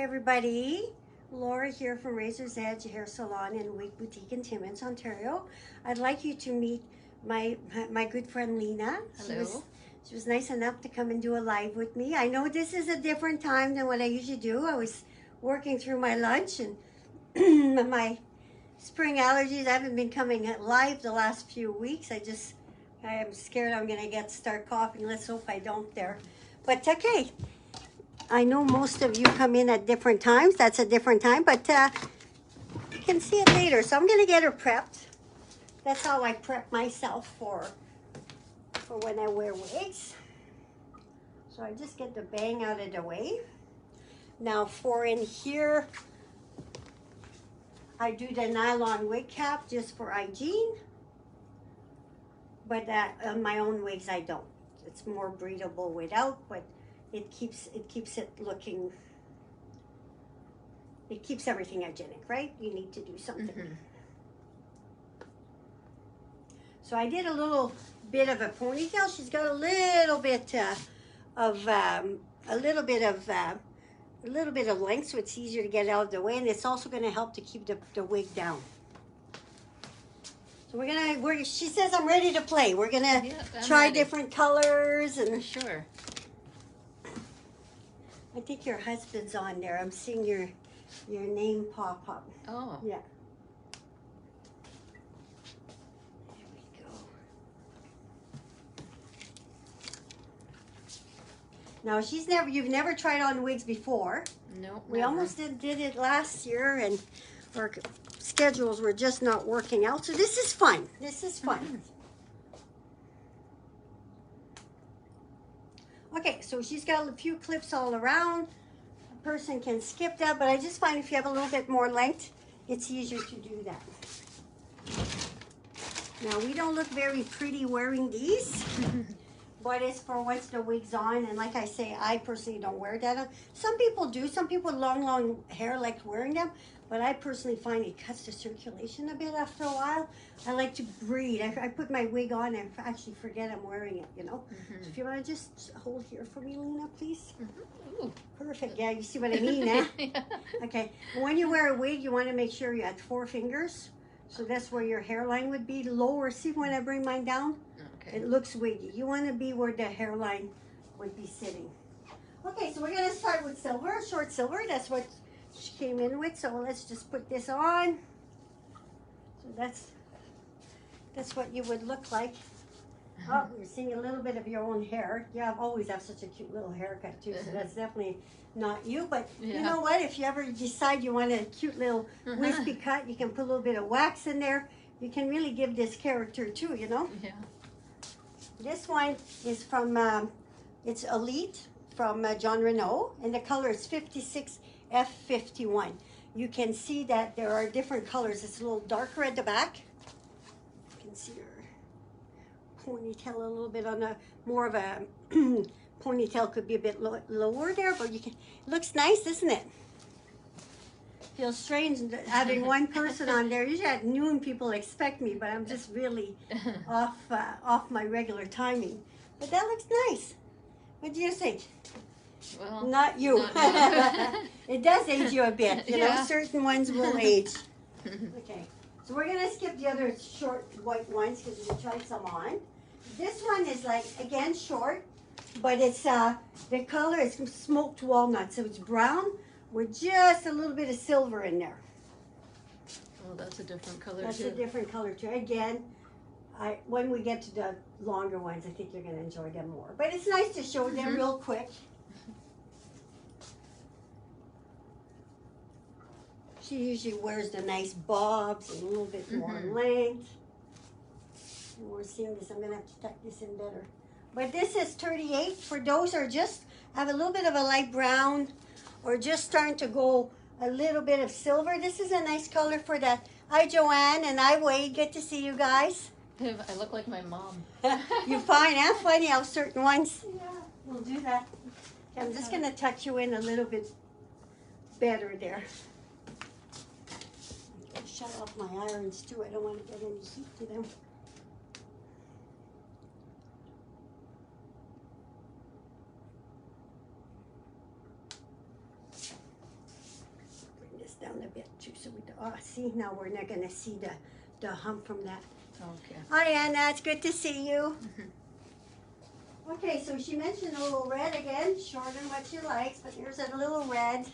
Hi everybody, Laura here from Razor's Edge Hair Salon and Wig Boutique in Timmins, Ontario. I'd like you to meet my good friend Lena. Hello. She was nice enough to come and do a live with me. I know this is a different time than what I usually do. I was working through my lunch and my spring allergies. I haven't been coming live the last few weeks. I am scared I'm gonna start coughing. Let's hope I don't there. But okay. I know most of you come in at different times. That's a different time, but you can see it later. So I'm going to get her prepped. That's how I prep myself for when I wear wigs. So I just get the bang out of the way. Now for in here, I do the nylon wig cap just for hygiene. But on my own wigs, I don't. It's more breathable without, but it keeps it looking, it keeps everything hygienic, right? You need to do something. Mm-hmm. So I did a little bit of a ponytail. She's got a little bit of length, so it's easier to get out of the way, and it's also going to help to keep the wig down. So she says I'm ready to play. We're gonna try different colors and sure. I think your husband's on there. I'm seeing your name pop up. Oh. Yeah. There we go. Now you've never tried on wigs before. No. We almost did it last year, and our schedules were just not working out. So this is fun. This is fun. Mm-hmm. Okay, so she's got a few clips all around. A person can skip that, but I just find if you have a little bit more length, it's easier to do that. Now, we don't look very pretty wearing these, but it's for once the wig's on. And like I say, I personally don't wear that. Some people do. Some people with long hair like wearing them, but I personally find it cuts the circulation a bit after a while. I like to breathe. I put my wig on and actually forget I'm wearing it, you know. Mm-hmm. So if you want to just hold here for me, Lena, please. Mm-hmm. Ooh. Perfect. Yeah, you see what I mean, eh? Yeah. Okay. When you wear a wig, you want to make sure you have 4 fingers. So that's where your hairline would be. Lower. See when I bring mine down? Okay. It looks wiggy. You want to be where the hairline would be sitting. Okay, so we're going to start with silver, short silver. That's what she came in with. So let's just put this on. So that's what you would look like. Oh, you're seeing a little bit of your own hair. Yeah, I've always have such a cute little haircut too, so that's definitely not you. But yeah. You know what? If you ever decide you want a cute little wispy cut, you can put a little bit of wax in there. You can really give this character too, you know? Yeah. This one is from, it's Elite from John Renault, and the color is 56F51. You can see that there are different colors. It's a little darker at the back. You can see her ponytail a little bit on more of a ponytail could be a bit lower there, but it looks nice, isn't it? Feels strange having one person on there. Usually at noon people expect me, but I'm just really off my regular timing. But that looks nice. What do you think? Well, not you. Not it does age you a bit. You know, certain ones will age. Okay. So we're going to skip the other short white ones because we tried some on. This one is like, again, short, but it's the color is smoked walnut. So it's brown with just a little bit of silver in there. Oh, that's a different color That's too. a different color too. Again, when we get to the longer ones, I think you're going to enjoy them more. But it's nice to show them real quick. She usually wears the nice bobs and a little bit more length. And we're seeing this. I'm going to have to tuck this in better. But this is 38. For those who are just have a little bit of a light brown or just starting to go a little bit of silver. This is a nice color for that. Hi, Joanne, and hi, Wade. Good to see you guys. I look like my mom. You're fine, huh? Funny how certain ones. Yeah, we'll do that. Okay, I'm just going to tuck you in a little bit better there. Shut off my irons too. I don't want to get any heat to them. bit too, so we don't, see, now we're not gonna see the hump from that. Okay. Hi Anna, it's good to see you. Okay, so she mentioned a little red again, shorter than what she likes, but here's a little red.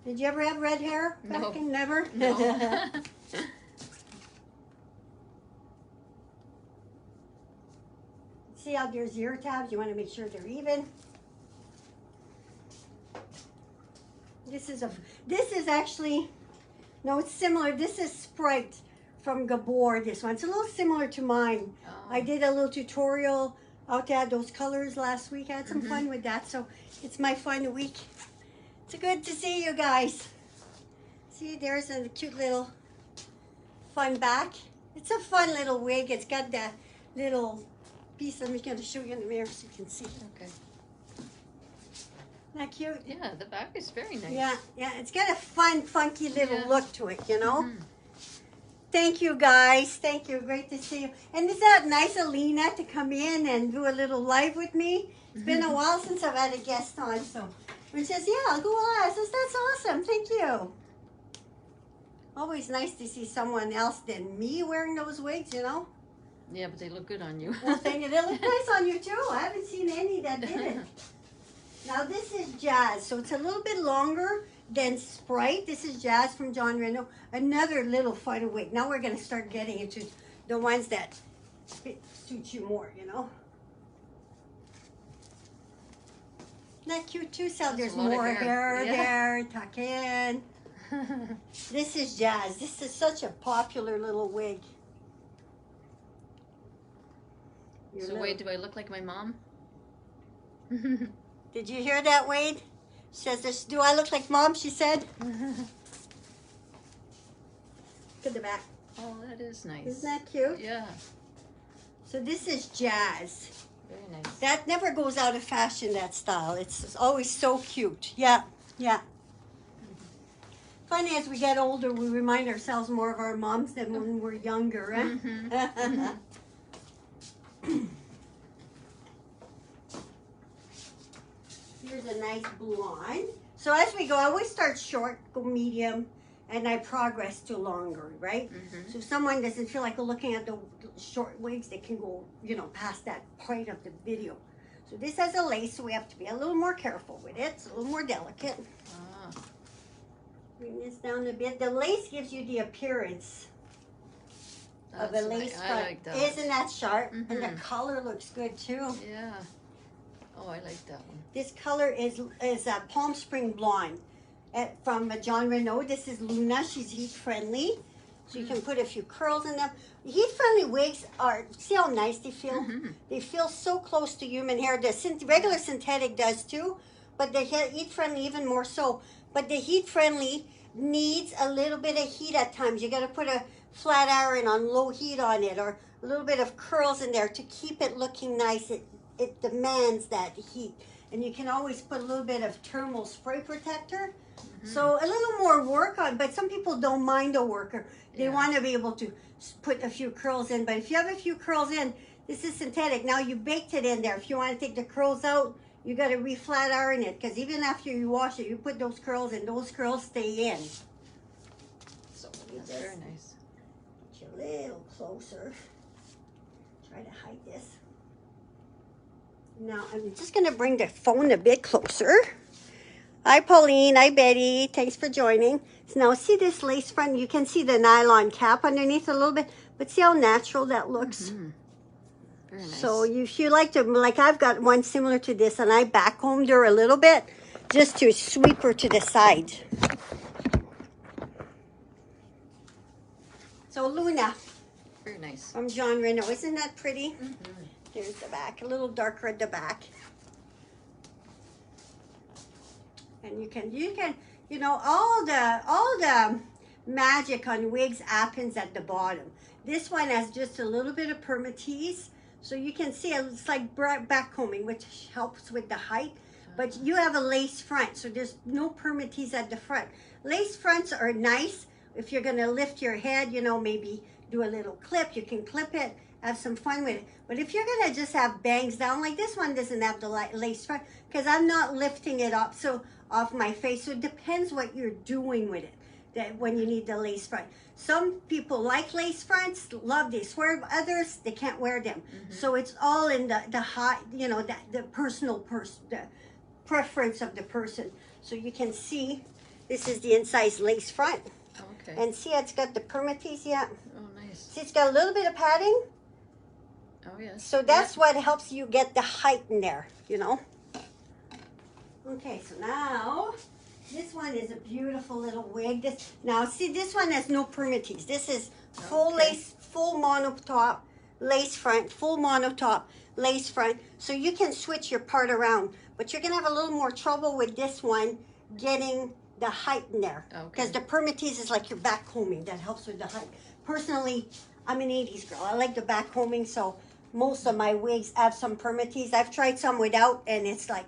Did you ever have red hair? No. Never? No. See how there's ear tabs? You want to make sure they're even. This is actually, no, it's similar. This is Sprite from Gabor, this one. It's a little similar to mine. Oh. I did a little tutorial how to add those colors last week. I had some fun with that, so it's my fun week. It's good to see you guys. See, there's a cute little fun back. It's a fun little wig. It's got that little piece. I'm just going to show you in the mirror so you can see. Okay. Isn't that cute? Yeah, the back is very nice. Yeah, yeah. It's got a fun, funky little look to it, you know? Thank you, guys. Thank you. Great to see you. And is that nice of Lena to come in and do a little live with me? It's been a while since I've had a guest on, so when she says, yeah, I'll go live. I says, that's awesome. Thank you. Always nice to see someone else than me wearing those wigs, you know? Yeah, but they look good on you. Well, thank you. They look nice on you, too. I haven't seen any that didn't. Now, this is Jazz, so it's a little bit longer than Sprite. This is Jazz from John Reno. Another little fun wig. Now we're going to start getting into the ones that suit you more, you know? Isn't that cute, too? So there's more hair there, tuck in. This is Jazz. This is such a popular little wig. So wait, do I look like my mom? Did you hear that, Wade? She says, this, do I look like Mom, she said? Look at the back. Oh, that is nice. Isn't that cute? Yeah. So this is Jazz. Very nice. That never goes out of fashion, that style. It's always so cute. Yeah, yeah. Funny, as we get older, we remind ourselves more of our moms than when we're younger, right? Here's a nice blonde. So as we go, I always start short, go medium, and I progress to longer, right? So if someone doesn't feel like looking at the short wigs, they can go, you know, past that point of the video. So this has a lace, so we have to be a little more careful with it. It's a little more delicate. Bring this down a bit. The lace gives you the appearance of a lace front. I like that. Isn't that sharp? And the color looks good too. Yeah. Oh, I like that one. This color is a Palm Spring Blonde from John Reno. This is Lena. She's heat friendly. So you can put a few curls in them. Heat friendly wigs are, see how nice they feel? They feel so close to human hair. The regular synthetic does too, but the heat friendly even more so. But the heat friendly needs a little bit of heat at times. You got to put a flat iron on low heat on it, or a little bit of curls in there to keep it looking nice. It demands that heat. And you can always put a little bit of thermal spray protector. So a little more work on, but some people don't mind the worker. They want to be able to put a few curls in. But if you have a few curls in, this is synthetic. Now you baked it in there. If you want to take the curls out, you got to re-flat iron it, because even after you wash it, you put those curls in. Those curls stay in. So that's very nice. Get you a little closer. Try to hide this. Now I'm just going to bring the phone a bit closer. Hi Pauline, hi Betty. Thanks for joining. So now see this lace front. You can see the nylon cap underneath a little bit, but see how natural that looks. Very nice. So if you like to, like I've got one similar to this, and I backcombed her a little bit just to sweep her to the side. So Luna. Very nice. From John Reno. Isn't that pretty? There's the back, a little darker at the back. And you can, you know, all the magic on wigs happens at the bottom. This one has just a little bit of permatease. So you can see it's like backcombing, which helps with the height. But you have a lace front, so there's no permatease at the front. Lace fronts are nice if you're going to lift your head, you know, maybe do a little clip. You can clip it. have some fun with it. But if you're gonna just have bangs down, like this one doesn't have the lace front, because I'm not lifting it up so off my face. So it depends what you're doing with it, that when you need the lace front. Some people like lace fronts, love they swear. Others, they can't wear them. So it's all in the high, you know, the the preference of the person. So you can see, this is the inside lace front. Okay. And see, it's got the permatease yet. Oh, nice. See, it's got a little bit of padding. Oh, yes. So that's what helps you get the height in there, you know. Okay, so now, this one is a beautiful little wig. Now, see, this one has no permatease. This is full lace, full monotop, lace front, full monotop, lace front. So you can switch your part around. But you're going to have a little more trouble with this one getting the height in there. Because the permatease is like your back combing. That helps with the height. Personally, I'm an 80s girl. I like the back combing, so most of my wigs have some permatease. I've tried some without, and it's like,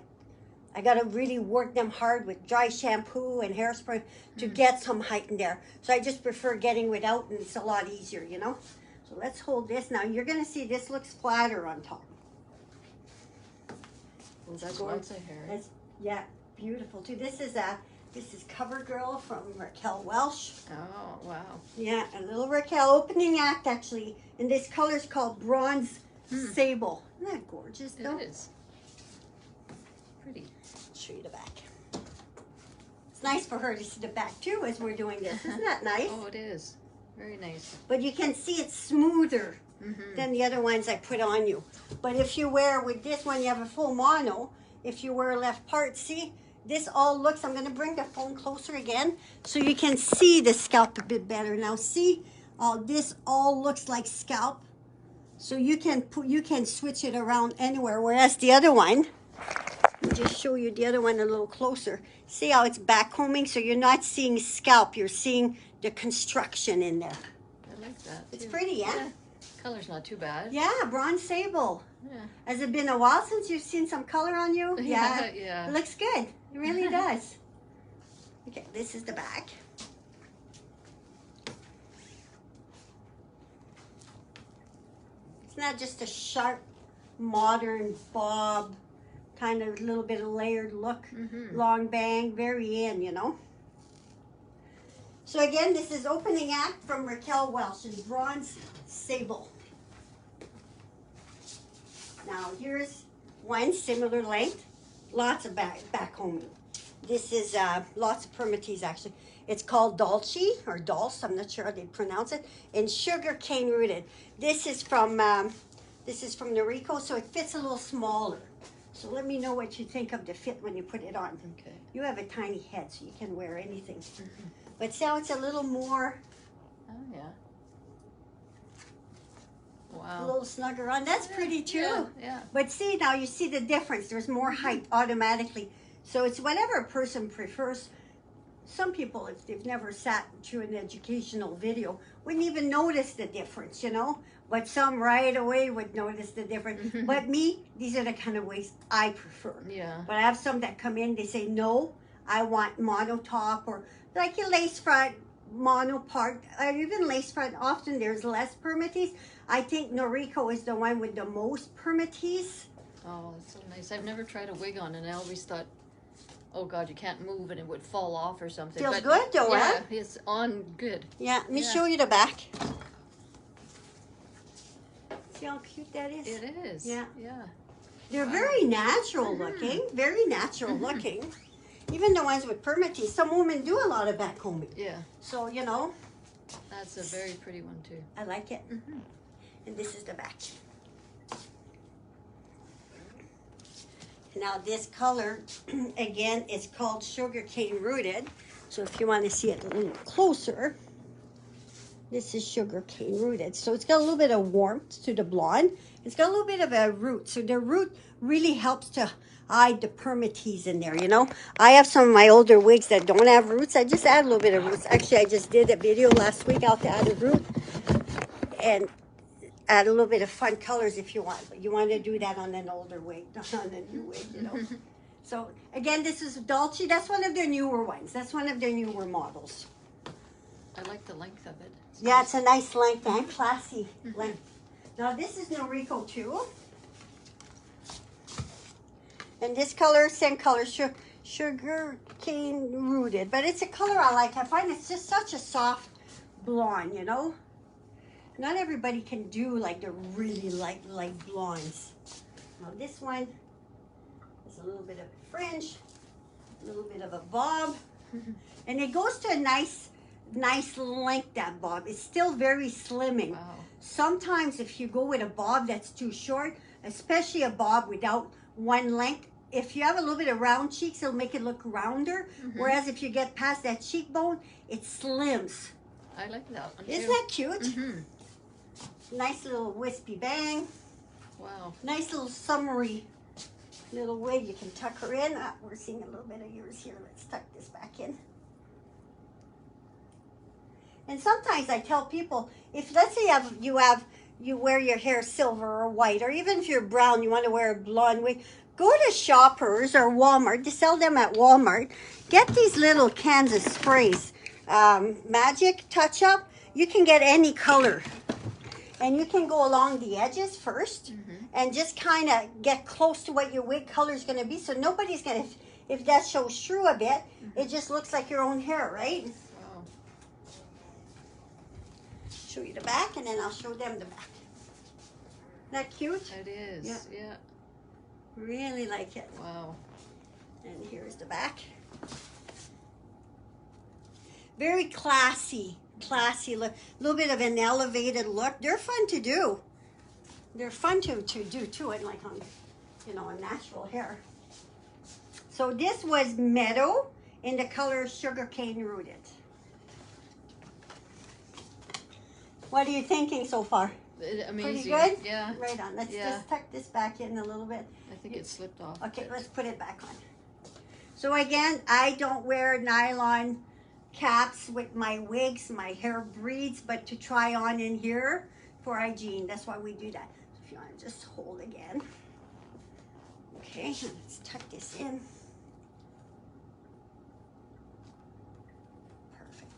I got to really work them hard with dry shampoo and hairspray to get some height in there. So I just prefer getting without, and it's a lot easier, you know. So let's hold this. Now you're going to see this looks flatter on top. Well, that's lots of hair. That's, yeah, beautiful too. This is CoverGirl from Raquel Welch. Oh, wow. Yeah, a little Raquel opening act actually. And this color is called Bronze Sable. Isn't that gorgeous though? It is. Pretty. Show you the back. It's nice for her to see the back too as we're doing this. Isn't that nice? Oh, it is. Very nice. But you can see it's smoother than the other ones I put on you. But if you wear with this one, you have a full mono. If you wear left part, see, this all looks, I'm going to bring the phone closer again so you can see the scalp a bit better. Now see, this all looks like scalp. So you can switch it around anywhere. Whereas the other one, let me just show you the other one a little closer. See how it's back combing? So you're not seeing scalp, you're seeing the construction in there. I like that. It's too. pretty, yeah? Color's not too bad. Yeah, Bronze Sable. Yeah. Has it been a while since you've seen some color on you? Yeah. Yeah. It looks good. It really does. Okay, this is the back. It's not just a sharp, modern bob, kind of little bit of layered look. Long bang, very in, you know. So again, this is opening act from Raquel Welch in Bronze Sable. Now here's one similar length, lots of back combing. This is lots of permatease actually. It's called Dolce or Dulce, I'm not sure how they pronounce it, and sugar cane rooted. This is from Noriko, so it fits a little smaller. So let me know what you think of the fit when you put it on. Okay. You have a tiny head, so you can wear anything. But see how it's a little more. Oh, yeah. A Wow. little snugger on. That's pretty too. Yeah, yeah. But see, now you see the difference. There's more height automatically. So it's whatever a person prefers. Some people, if they've never sat through an educational video, wouldn't even notice the difference, you know? But some right away would notice the difference. But me, these are the kind of wigs I prefer. Yeah. But I have some that come in, they say, no, I want monotop or like a lace front, mono part, or even lace front. Often there's less permatease. I think Noriko is the one with the most permatease. Oh, that's so nice. I've never tried a wig on, and I always thought, oh God, you can't move and it would fall off or something. Feels but good though, yeah, huh? It's on good. Yeah, let me Yeah. show you the back. See how cute that is? It is. Yeah. Yeah. They're very natural looking, very natural looking. Even the ones with permatease, some women do a lot of back combing. Yeah. So, you know, That's a very pretty one too. I like it. And this is the back. Now this color, again, is called Sugarcane Rooted. So if you want to see it a little closer, this is Sugarcane Rooted. So it's got a little bit of warmth to the blonde. It's got a little bit of a root. So the root really helps to hide the permatease in there, you know. I have some of my older wigs that don't have roots. I just add a little bit of roots. Actually, I just did a video last week how to add a root. And add a little bit of fun colors if you want, but you want to do that on an older wig, not on a new wig, you know. So again, this is Dolce. That's one of their newer ones. That's one of their newer models. I like the length of it. Yeah, it's a nice length and classy length. Now this is Noriko too. And this color, same color, sugar cane rooted. But it's a color I like. I find it's just such a soft blonde, you know. Not everybody can do like the really light blondes. Now this one is a little bit of a fringe, a little bit of a bob. And it goes to a nice length, that bob. It's still very slimming. Wow. Sometimes if you go with a bob that's too short, especially a bob without one length, if you have a little bit of round cheeks, it'll make it look rounder. Whereas if you get past that cheekbone, it slims. I like that one too. Isn't that cute? Nice little wispy bang. Wow. Nice little summery little wig. You can tuck her in. We're seeing a little bit of yours here. Let's tuck this back in. And sometimes I tell people, if let's say you wear your hair silver or white, or even if you're brown, you want to wear a blonde wig, go to Shoppers or Walmart. They sell them at Walmart. Get these little cans of sprays. Magic Touch Up. You can get any color. And you can go along the edges first and just kind of get close to what your wig color is going to be. So nobody's going to, if that shows through a bit, it just looks like your own hair, right? Wow. Show you the back, and then I'll show them the back. Isn't that cute? It is. Yeah. Really like it. Wow. And here's the back. Very classy look. A little bit of an elevated look. They're fun to do. They're fun to do too, and like on, you know, a natural hair. So this was Meadow in the color Sugarcane Rooted. What are you thinking so far? Amazing. Pretty good? Yeah. Right on. Let's just tuck this back in a little bit. I think it slipped off. Okay, let's put it back on. So again, I don't wear nylon caps with my wigs. My hair breathes, but to try on in here for hygiene. That's why we do that. So if you want to just hold again. Okay, let's tuck this in. Perfect.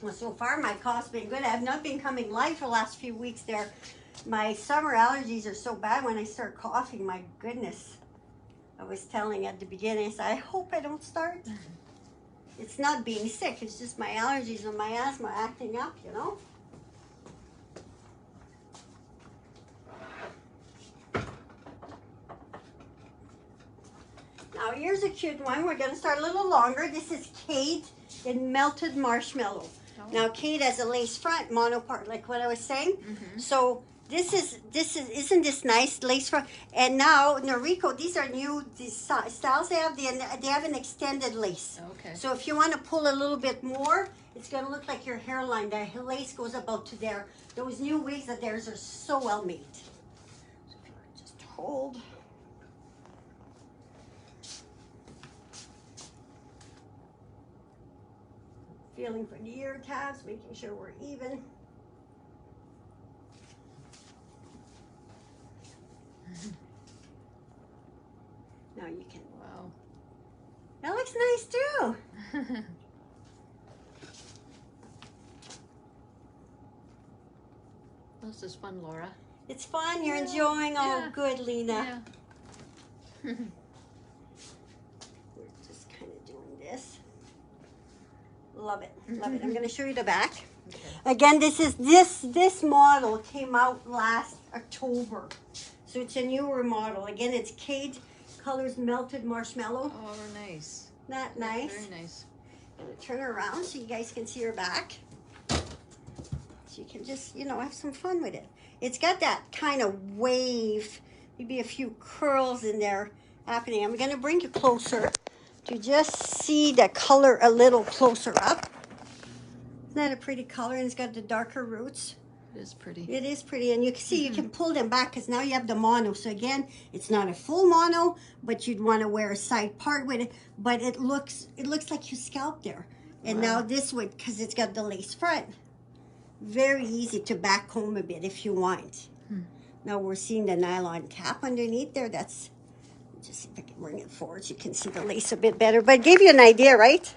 Well, so far my cough's been good. I have not been coming live for the last few weeks there. My summer allergies are so bad when I start coughing, my goodness. I was telling at the beginning, I said, I hope I don't start. It's not being sick, it's just my allergies and my asthma acting up, you know? Now here's a cute one. We're gonna start a little longer. This is Kate in Melted Marshmallow. Oh. Now Kate has a lace front, monopart, like what I was saying. So isn't this nice lace front? And now Noriko, these are new styles they have an extended lace. Okay. So if you want to pull a little bit more, it's gonna look like your hairline. The lace goes about to there. Those new wigs of theirs are so well made. So if you want to just hold. Feeling for the ear tabs, making sure we're even. Now you can. Wow. That looks nice too. This is fun, Laura. It's fun. You're enjoying. Oh, good, Lena. Yeah. We're just kind of doing this. Love it. Love it. I'm going to show you the back. Okay. Again, this model came out last October. So it's a newer model. Again, it's Kate Colors Melted Marshmallow. Oh, nice. Not nice. Very nice. I'm going to turn her around so you guys can see her back. So you can just, you know, have some fun with it. It's got that kind of wave, maybe a few curls in there happening. I'm going to bring you closer to just see the color a little closer up. Isn't that a pretty color? And it's got the darker roots. It is pretty. It is pretty, and you can see you can pull them back because now you have the mono. So again, it's not a full mono, but you'd want to wear a side part with it. But it looks like you scalp there. And now this would, because it's got the lace front, very easy to back comb a bit if you want. Now we're seeing the nylon cap underneath there. That's, just see if I can bring it forward so you can see the lace a bit better. But it gave you an idea, right?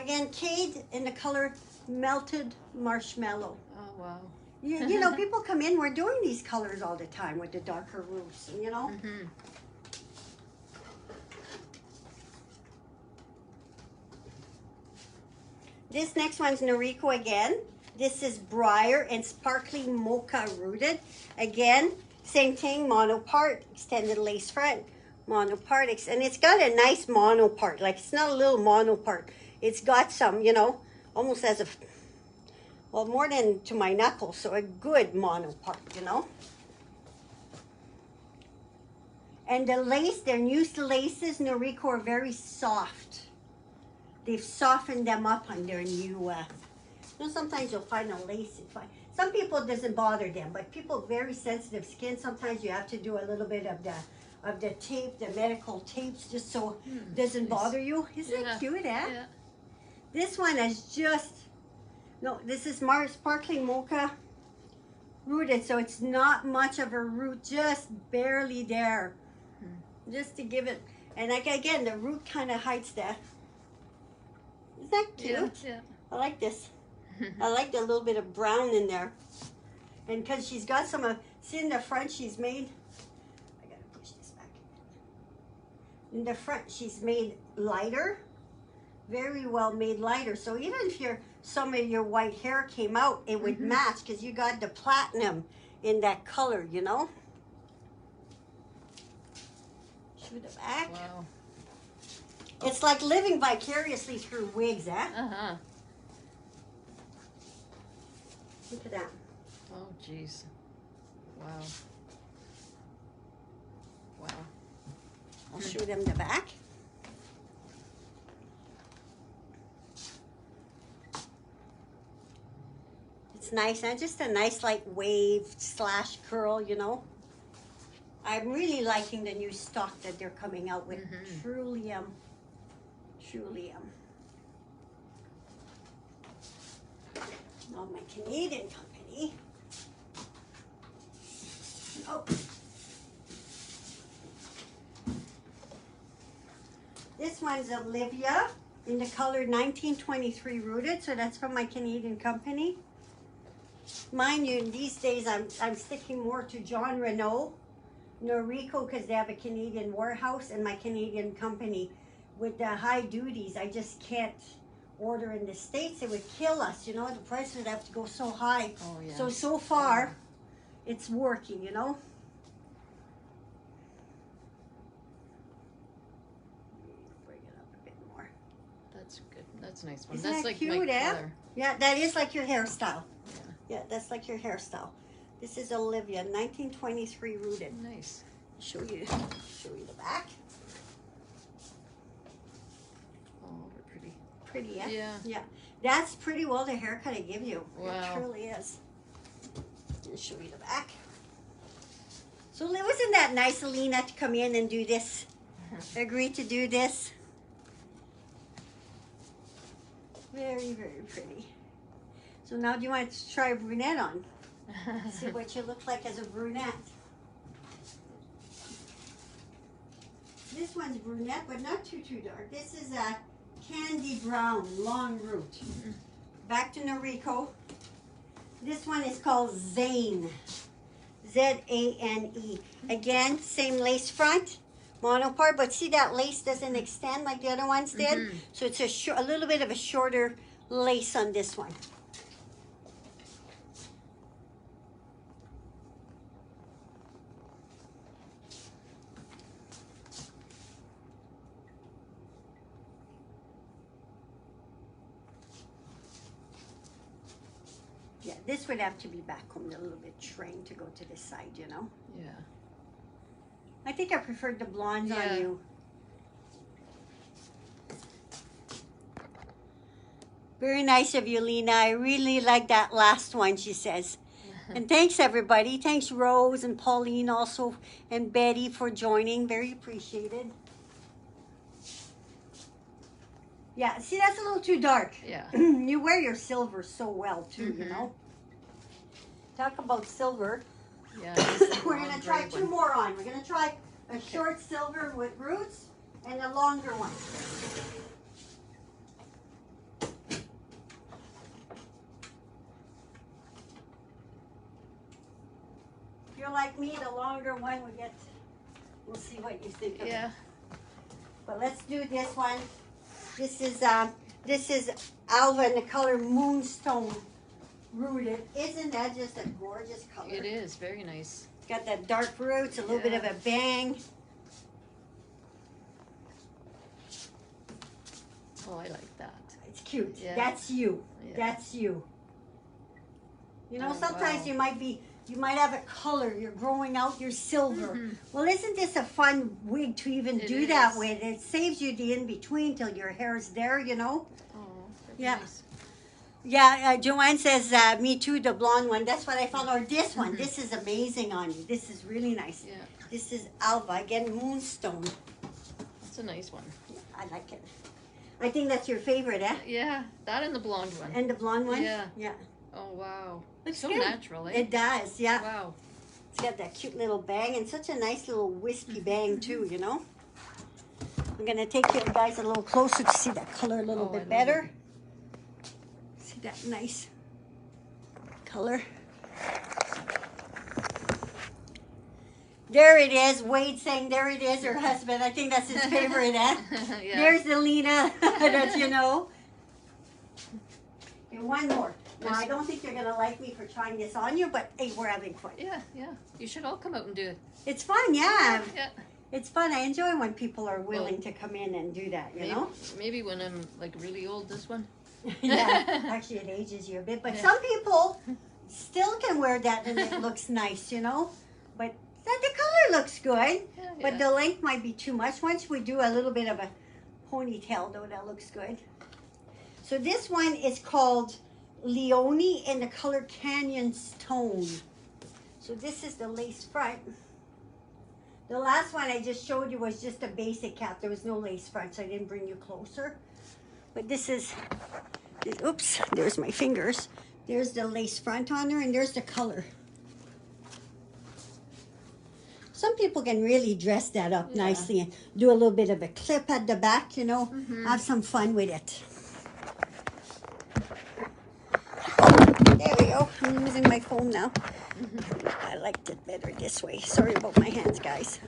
again, Cade in the color Melted Marshmallow. Oh, wow. You know, people come in, we're doing these colors all the time with the darker roofs, you know? Mm-hmm. This next one's Noriko again. This is Briar and Sparkly Mocha Rooted. Again, same thing, mono part, extended lace front, mono part, and it's got a nice mono part. Like, it's not a little mono part. It's got some, you know, almost as a, well, more than to my knuckles, so a good mono part, you know. And the lace, their new laces, Noriko, are very soft. They've softened them up on their new, you know, sometimes you'll find a lace. Some people it doesn't bother them, but people with very sensitive skin, sometimes you have to do a little bit of the tape, the medical tapes, just so it doesn't bother you. Isn't that cute, eh? Yeah. This one is just, no, this is Sparkling Mocha Rooted, so it's not much of a root, just barely there. Just to give it, and like again, the root kind of hides that. Isn't that cute? Yeah. I like this. I like the little bit of brown in there. And because she's got some, see in the front she's made, I gotta push this back. In the front she's made lighter, very well made lighter. So even if some of your white hair came out, it would match because you got the platinum in that color, you know? Shoot the back. Wow. It's like living vicariously through wigs, eh? Uh-huh. Look at that. Oh, jeez. Wow. Wow. I'll show them the back. It's nice, and just a nice like wave / curl, you know. I'm really liking the new stock that they're coming out with. Truly, Oh, my Canadian company. Oh. This one's Olivia in the color 1923 Rooted, so that's from my Canadian company. Mind you, these days I'm sticking more to John Renault, Noriko, because they have a Canadian warehouse, and my Canadian company. With the high duties, I just can't order in the States. It would kill us, you know. The price would have to go so high. Oh, yeah. So far, it's working, you know. Bring it up a bit more. That's good. That's a nice one. Isn't That's that like cute, my eh? color. Yeah, that is like your hairstyle. Yeah. Yeah, that's like your hairstyle. This is Olivia, 1923 Rooted. Nice. Show you the back. Oh, they're pretty. Pretty, yeah? Yeah. Yeah. That's pretty well the haircut I give you. Wow. It truly is. I'll show you the back. So wasn't that nice, Lena, to come in and do this? Agree to do this? Very, very pretty. So now do you want to try a brunette on? See what you look like as a brunette. This one's brunette, but not too dark. This is a candy brown, long root. Back to Noriko. This one is called Zane. Z-A-N-E. Again, same lace front, mono part, but see that lace doesn't extend like the other ones did? So it's a little bit of a shorter lace on this one. Yeah, this would have to be back home a little bit trained to go to this side, you know? Yeah. I think I preferred the blondes on you. Very nice of you, Lena. I really like that last one, she says. And thanks, everybody. Thanks, Rose and Pauline also, and Betty for joining. Very appreciated. Yeah, see, that's a little too dark. Yeah. You wear your silver so well, too, you know? Talk about silver. Yeah. We're going to try two more on. We're going to try a short silver with roots and a longer one. you're like me, the longer one we get. We'll see what you think of it. But let's do this one. This is Alva in the color Moonstone Rooted. Isn't that just a gorgeous color? It is very nice. It's got that dark roots, a little bit of a bang. Oh, I like that. It's cute. Yeah. That's you. Yeah. That's you. You know, Oh, sometimes wow. you might have a color. You're growing out your silver. Mhm. Well, isn't this a fun wig to even It do that is. with? It saves you the in between till your hair's there. You know. Oh, very Yeah. nice. Yeah. Joanne says, "Me too." The blonde one. That's what I found. Or this one. This is amazing on you. This is really nice. Yeah, This is Alva again, Moonstone. that's a nice one. I like it. I think that's your favorite, eh? Yeah, that and the blonde one. And the blonde one. Yeah. Yeah. Oh, wow. Looks So good. natural, eh? It does. Yeah. Wow. It's got that cute little bang and such a nice little wispy bang too, you know. I'm gonna take you guys a little closer to see that color a little Oh, I bit love better. See that nice color. There it is. Wade saying there it is, her husband. I think that's his favorite, eh? Yeah. There's the Lena that you know. And one more. Now, I don't think you're going to like me for trying this on you, but hey, we're having fun. Yeah, yeah. You should all come out and do it. It's fun, yeah. Yeah. It's fun. I enjoy when people are willing to come in and do that, you know? Maybe when I'm like really old, this one. Yeah, actually it ages you a bit. But some people still can wear that and it looks nice, you know? But the color looks good. Yeah, But the length might be too much. Once we do a little bit of a ponytail, though, that looks good. So this one is called Leonie in the color Canyon Stone. So this is the lace front. The last one I just showed you was just a basic cap. There was no lace front, so I didn't bring you closer. But this is, oops, there's my fingers. There's the lace front on there, and there's the color. Some people can really dress that up nicely and do a little bit of a clip at the back, you know, have some fun with it. There we go. I'm using my phone now. I liked it better this way. Sorry about my hands, guys.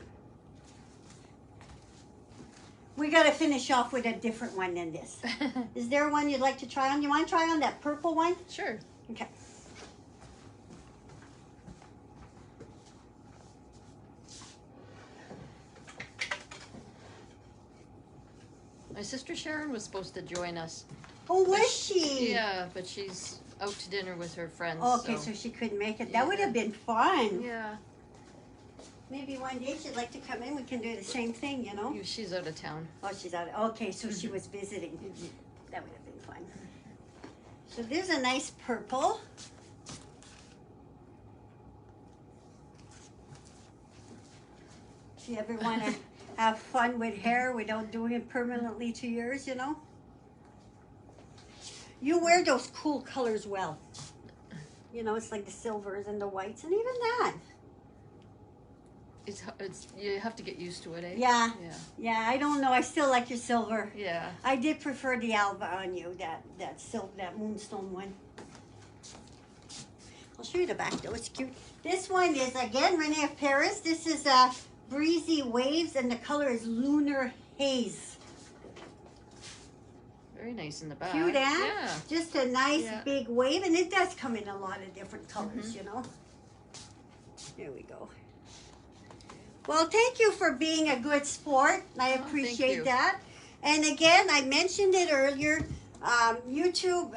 We got to finish off with a different one than this. Is there one you'd like to try on? You want to try on that purple one? Sure. Okay. My sister Sharon was supposed to join us. Oh, was she? Yeah, but she's out to dinner with her friends. Oh, okay, so she couldn't make it. That would have been fun. Yeah. Maybe one day she'd like to come in. We can do the same thing, you know? She's out of town. Oh, she's out. Okay, so she was visiting. That would have been fun. So there's a nice purple. If you ever want to have fun with hair without doing it permanently to yours, you know? You wear those cool colors well. You know, it's like the silvers and the whites and even that. It's you have to get used to it, eh? Yeah. Yeah. Yeah, I don't know. I still like your silver. Yeah. I did prefer the Alva on you, that Moonstone one. I'll show you the back though. It's cute. This one is again Renee of Paris. This is Breezy Waves, and the color is Lunar Haze. Very nice in the back. Cute, eh? Yeah. Just a nice Yeah. big wave, and it does come in a lot of different colors, you know. There we go. Well, thank you for being a good sport. I thank appreciate you. that. And again, I mentioned it earlier. YouTube,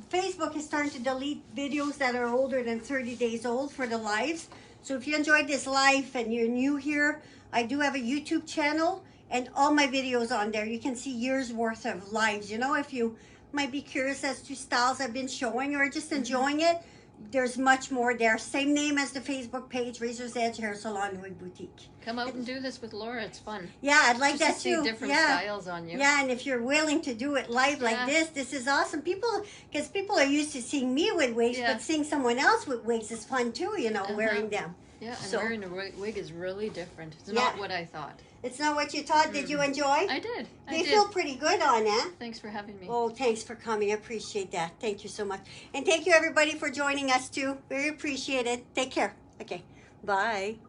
Facebook is starting to delete videos that are older than 30 days old for the lives. So if you enjoyed this live and you're new here, I do have a YouTube channel and all my videos on there. You can see years worth of lives. You know, if you might be curious as to styles I've been showing or just enjoying it, there's much more there. Same name as the Facebook page, Razor's Edge Hair Salon Wig Boutique. Come out and do this with Laura. It's fun. Yeah, I'd like Just that to see too. different Yeah. styles on you. Yeah, and if you're willing to do it live like Yeah. this is awesome. Because people are used to seeing me with wigs, Yeah. but seeing someone else with wigs is fun too, you know, wearing them. Yeah, and So- wearing a wig is really different. It's Yeah. not what I thought. It's not what you thought. Did you enjoy? I did. They feel pretty good on that. Thanks for having me. Oh, thanks for coming. I appreciate that. Thank you so much. And thank you everybody for joining us too. Very appreciated. Take care. Okay. Bye.